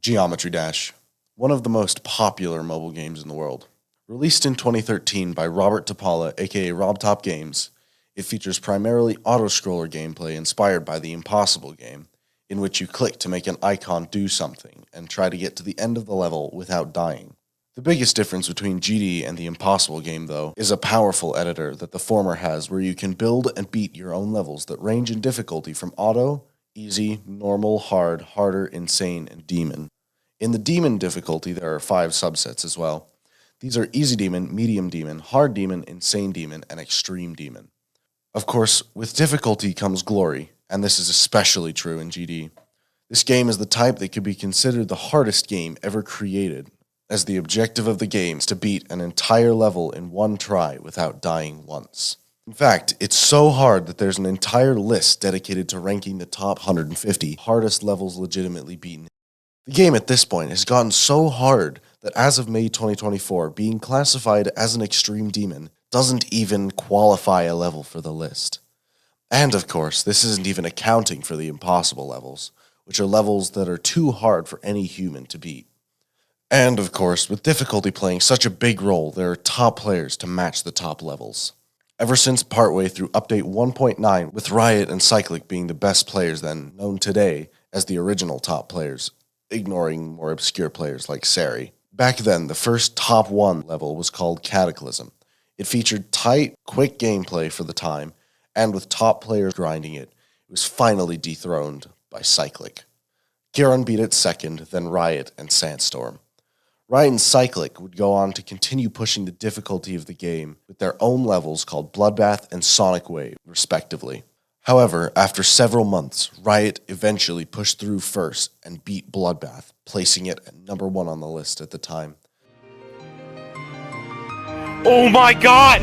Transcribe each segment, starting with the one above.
Geometry Dash, one of the most popular mobile games in the world. Released in 2013 by Robert Topala, aka RobTop Games, it features primarily auto-scroller gameplay inspired by the Impossible game, in which you click to make an icon do something and try to get to the end of the level without dying. The biggest difference between GD and the Impossible game, though, is a powerful editor that the former has where you can build and beat your own levels that range in difficulty from auto, easy, normal, hard, harder, insane, and demon. In the demon difficulty, there are 5 subsets as well. These are easy demon, medium demon, hard demon, insane demon, and extreme demon. Of course, with difficulty comes glory, and this is especially true in GD. This game is the type that could be considered the hardest game ever created, as the objective of the game is to beat an entire level in one try without dying once. In fact, it's so hard that there's an entire list dedicated to ranking the top 150 hardest levels legitimately beaten. The game at this point has gotten so hard that as of May 2024, being classified as an extreme demon doesn't even qualify a level for the list. And of course, this isn't even accounting for the impossible levels, which are levels that are too hard for any human to beat. And of course, with difficulty playing such a big role, there are top players to match the top levels. Ever since partway through update 1.9, with Riot and Cyclic being the best players then, known today as the original top players, ignoring more obscure players like Sari. Back then, the first top 1 level was called Cataclysm. It featured tight, quick gameplay for the time, and with top players grinding it, it was finally dethroned by Cyclic. Kieran beat it second, then Riot and Sandstorm. Riot and Cyclic would go on to continue pushing the difficulty of the game with their own levels called Bloodbath and Sonic Wave, respectively. However, after several months, Riot eventually pushed through first and beat Bloodbath, placing it at number 1 on the list at the time. Oh my god!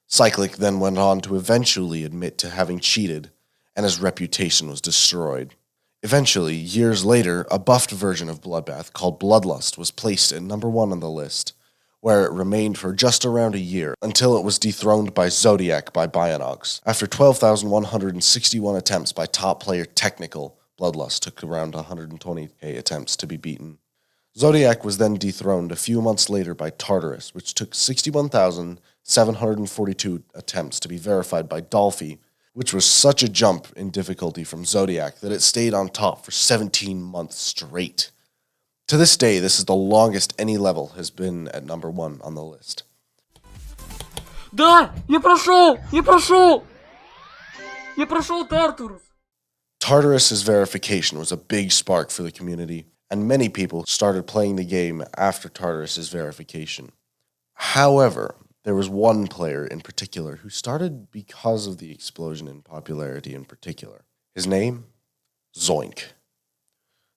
Cyclic then went on to eventually admit to having cheated, and his reputation was destroyed. Eventually, years later, a buffed version of Bloodbath called Bloodlust was placed at number 1 on the list, where it remained for just around a year until it was dethroned by Zodiac by Bionox. After 12,161 attempts by top player Technical, Bloodlust took around 120k attempts to be beaten. Zodiac was then dethroned a few months later by Tartarus, which took 61,742 attempts to be verified by Dolphy, which was such a jump in difficulty from Zodiac that it stayed on top for 17 months straight. To this day, this is the longest any level has been at number 1 on the list. Да! Я прошел! Я прошел! Я прошел Tartarus! Tartarus' verification was a big spark for the community, and many people started playing the game after Tartarus' verification. However, there was one player in particular who started because of the explosion in popularity in particular. His name? Zoink.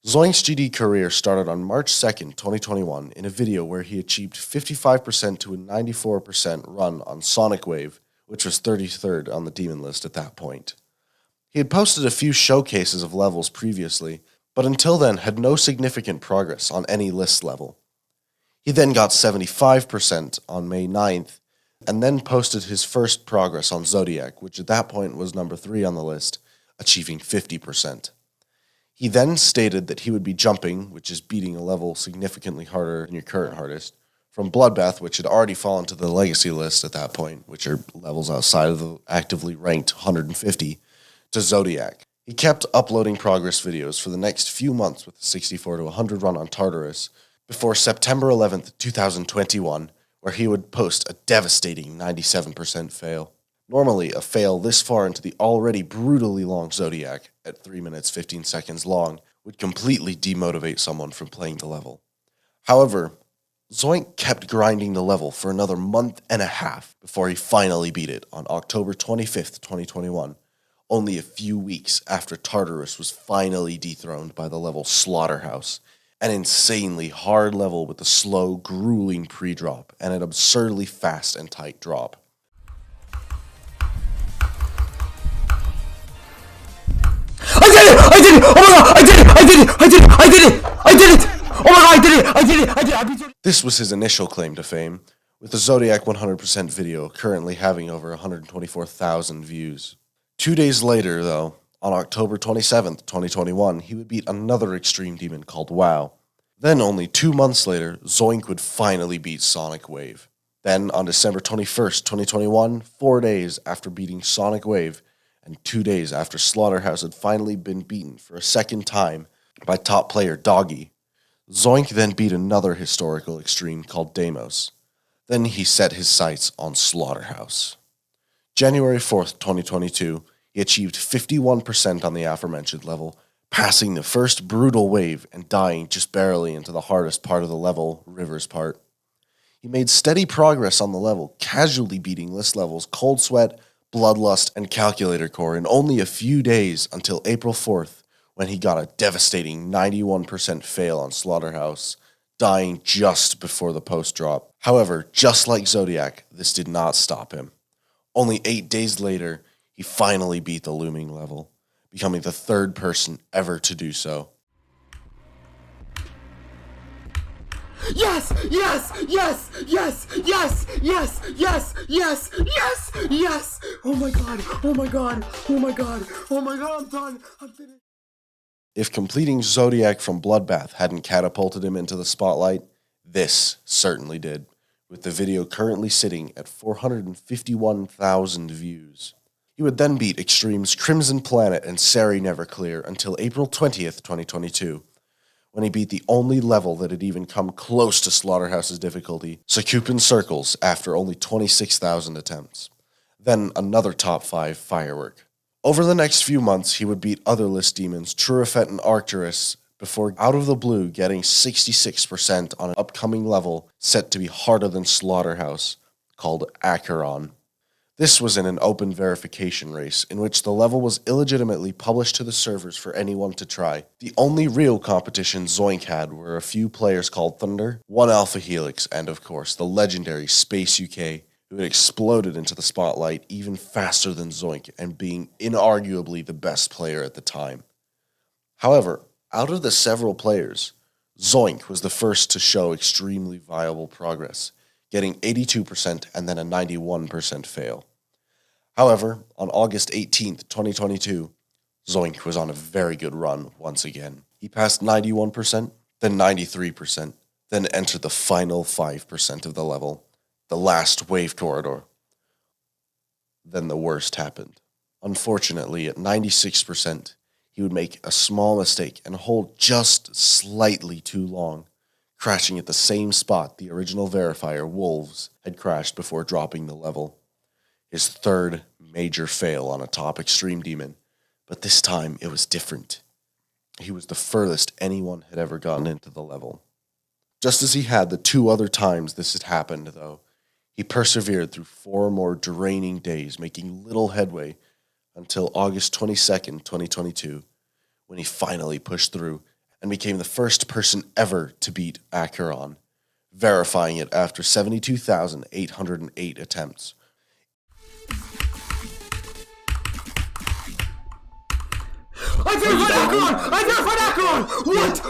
Zoink's GD career started on March 2nd, 2021 in a video where he achieved 55% to a 94% run on Sonic Wave, which was 33rd on the demon list at that point. He had posted a few showcases of levels previously, but until then had no significant progress on any list level. He then got 75% on May 9th, and then posted his first progress on Zodiac, which at that point was number 3 on the list, achieving 50%. He then stated that he would be jumping, which is beating a level significantly harder than your current hardest, from Bloodbath, which had already fallen to the legacy list at that point, which are levels outside of the actively ranked 150, to Zodiac. He kept uploading progress videos for the next few months with a 64 to 100 run on Tartarus, before September 11th, 2021, where he would post a devastating 97% fail. Normally, a fail this far into the already brutally long Zodiac, at 3 minutes 15 seconds long, would completely demotivate someone from playing the level. However, Zoink kept grinding the level for another month and a half before he finally beat it on October 25th, 2021, only a few weeks after Tartarus was finally dethroned by the level Slaughterhouse, an insanely hard level with a slow, grueling pre-drop and an absurdly fast and tight drop. I did it! I did it! Oh my god! I did it! I did it! I did it! I did it! I did it! Oh my god! I did it! I did it! I did it! I beat it! This was his initial claim to fame, with the Zodiac 100% video currently having over 124,000 views. 2 days later, though, On October 27th, 2021, he would beat another extreme demon called WoW. Then, only 2 months later, Zoink would finally beat Sonic Wave. Then, on December 21st, 2021, 4 days after beating Sonic Wave, and 2 days after Slaughterhouse had finally been beaten for a second time by top player Doggy, Zoink then beat another historical extreme called Deimos. Then he set his sights on Slaughterhouse. January 4th, 2022, he achieved 51% on the aforementioned level, passing the first brutal wave and dying just barely into the hardest part of the level, River's part. He made steady progress on the level, casually beating list levels Cold Sweat, Bloodlust, and Calculator Core in only a few days until April 4th, when he got a devastating 91% fail on Slaughterhouse, dying just before the post-drop. However, just like Zodiac, this did not stop him. Only 8 days later, he finally beat the looming level, becoming the third person ever to do so. Yes! Yes! Yes! Yes! Yes! Yes! Yes! Yes! Yes! Yes! Oh my god! Oh my god! Oh my god! Oh my god! I'm done! I'm finished. If completing Zodiac from Bloodbath hadn't catapulted him into the spotlight, this certainly did, with the video currently sitting at 451,000 views. He would then beat Extreme's Crimson Planet and Sari Neverclear until April 20th, 2022, when he beat the only level that had even come close to Slaughterhouse's difficulty, Sakupin Circles, after only 26,000 attempts. Then another top 5 firework. Over the next few months, he would beat other list demons, Trurifet and Arcturus, before out of the blue getting 66% on an upcoming level set to be harder than Slaughterhouse, called Acheron. This was in an open verification race, in which the level was illegitimately published to the servers for anyone to try. The only real competition Zoink had were a few players called Thunder, one Alpha Helix, and of course, the legendary Space UK, who had exploded into the spotlight even faster than Zoink and being inarguably the best player at the time. However, out of the several players, Zoink was the first to show extremely viable progress, getting 82% and then a 91% fail. However, on August 18th, 2022, Zoink was on a very good run once again. He passed 91%, then 93%, then entered the final 5% of the level, the last wave corridor. Then the worst happened. Unfortunately, at 96%, he would make a small mistake and hold just slightly too long, crashing at the same spot the original verifier, Wolves, had crashed before dropping the level. His third major fail on a top extreme demon, but this time it was different. He was the furthest anyone had ever gotten into the level. Just as he had the 2 other times this had happened, though, he persevered through 4 more draining days, making little headway until August 22nd, 2022, when he finally pushed through and became the first person ever to beat Acheron, verifying it after 72,808 attempts. I verified Acheron! I verified Acheron! What?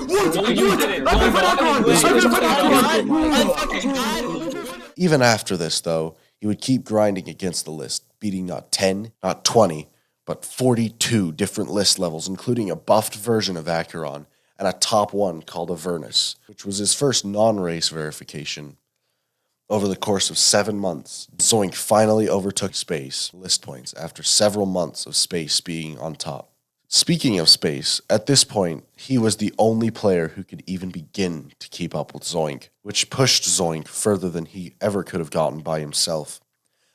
I verified Acheron! Even after this, though, he would keep grinding against the list, beating not 10, not 20, but 42 different list levels, including a buffed version of Acheron and a top 1 called Avernus, which was his first non-race verification. Over the course of 7 months, Zoink finally overtook Space list points after several months of Space being on top. Speaking of Space, at this point, he was the only player who could even begin to keep up with Zoink, which pushed Zoink further than he ever could have gotten by himself.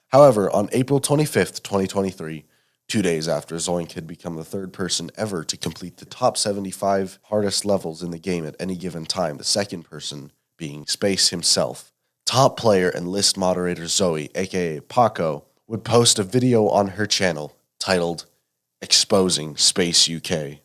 However, on April 25th, 2023, 2 days after Zoink had become the third person ever to complete the top 75 hardest levels in the game at any given time, the second person being Space himself, top player and list moderator Zoe, aka Paco, would post a video on her channel titled Exposing Space UK.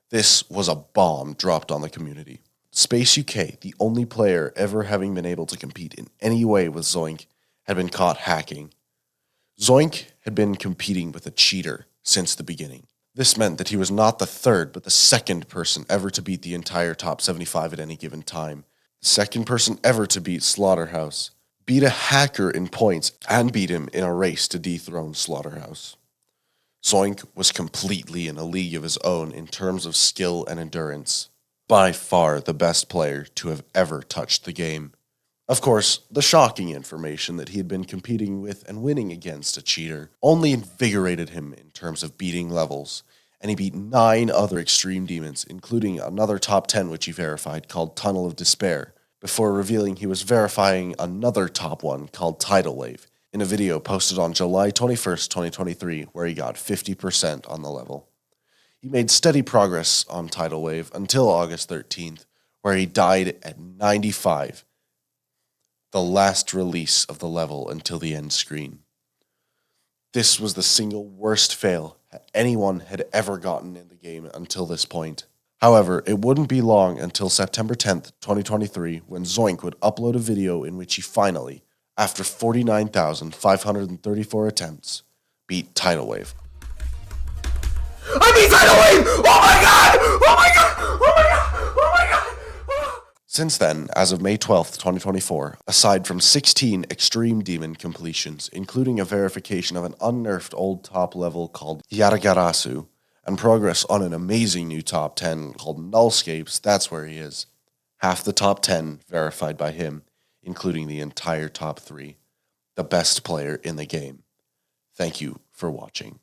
This was a bomb dropped on the community. Space UK, the only player ever having been able to compete in any way with Zoink, had been caught hacking. Zoink had been competing with a cheater since the beginning. This meant that he was not the third, but the second person ever to beat the entire top 75 at any given time. The second person ever to beat Slaughterhouse, beat a hacker in points, and beat him in a race to dethrone Slaughterhouse. Zoink was completely in a league of his own in terms of skill and endurance. By far the best player to have ever touched the game. Of course, the shocking information that he had been competing with and winning against a cheater only invigorated him in terms of beating levels, and he beat 9 other extreme demons, including another top 10 which he verified called Tunnel of Despair, before revealing he was verifying another top 1 called Tidal Wave, in a video posted on July 21st, 2023, where he got 50% on the level. He made steady progress on Tidal Wave until August 13th, where he died at 95, the last release of the level until the end screen. This was the single worst fail anyone had ever gotten in the game until this point. However, it wouldn't be long until September 10th, 2023, when Zoink would upload a video in which he finally, after 49,534 attempts, beat Tidal Wave. I beat Tidal Wave! Oh my god! Oh my god! Oh my god! Oh my god! Since then, as of May 12th, 2024, aside from 16 Extreme Demon completions, including a verification of an unnerfed old top level called Yaragarasu, and progress on an amazing new top 10 called Nullscapes, that's where he is. Half the top 10 verified by him, including the entire top 3. The best player in the game. Thank you for watching.